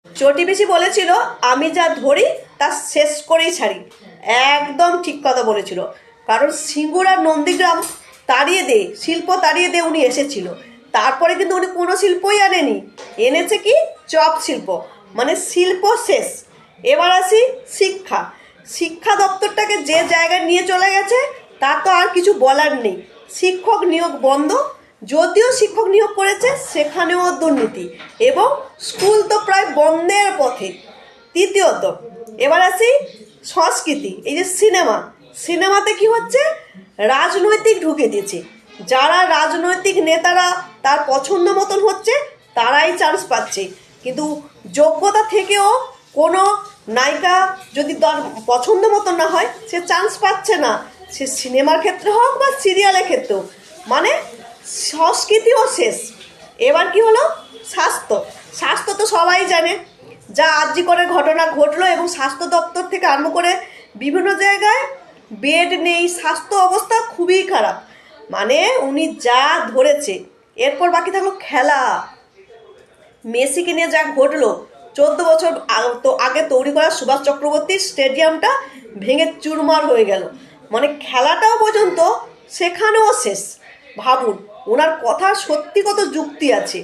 চটি পিসি বলেছিল আমি যা ধরি তা শেষ করেই ছাড়ি। একদম ঠিক কথা বলেছিল। কারণ সিঙ্গুর আর নন্দীগ্রাম তাড়িয়ে দে, শিল্প তাড়িয়ে দে উনি এসেছিল। তারপরে কিন্তু উনি কোনো শিল্পই আনেনি, এনেছে কি চপ শিল্প, মানে শিল্প শেষ। এবার আসি শিক্ষা। শিক্ষা দপ্তরটাকে যে জায়গায় নিয়ে চলে গেছে তার তো আর কিছু বলার নেই। শিক্ষক নিয়োগ বন্ধ, যদিও শিক্ষক নিয়োগ করেছে সেখানেও দুর্নীতি, এবং স্কুল তো প্রায় বন্ধের পথে। তৃতীয়ত এবার আসি সংস্কৃতি। এই যে সিনেমা, সিনেমাতে কি হচ্ছে, রাজনৈতিক ঢুকে দিয়েছে। যারা রাজনৈতিক নেতারা তার পছন্দ মতন হচ্ছে তারাই চান্স পাচ্ছে, কিন্তু যোগ্যতা থেকেও কোনো নায়িকা যদি তার পছন্দ মতন না হয় সে চান্স পাচ্ছে না, সে সিনেমার ক্ষেত্রে হোক বা সিরিয়ালের ক্ষেত্রেও। মানে সংস্কৃতিও শেষ। এবার কি হলো, স্বাস্থ্য। স্বাস্থ্য তো সবাই জানে, যা আরজি করের ঘটনা ঘটলো, এবং স্বাস্থ্য দপ্তর থেকে আরম্ভ করে বিভিন্ন জায়গায় বেড নেই, স্বাস্থ্য অবস্থা খুবই খারাপ। মানে উনি যা ধরেছে। এরপর বাকি থাকলো খেলা। মেসিকে নিয়ে যা ঘটলো, 14 বছর তো আগে তৈরি করা সুভাষ চক্রবর্তী স্টেডিয়ামটা ভেঙে চুরমার হয়ে গেল। মানে খেলাটাও পর্যন্ত সেখানেও শেষ। ভাবুন ওনার কথা সত্যি কত যুক্তি আছে।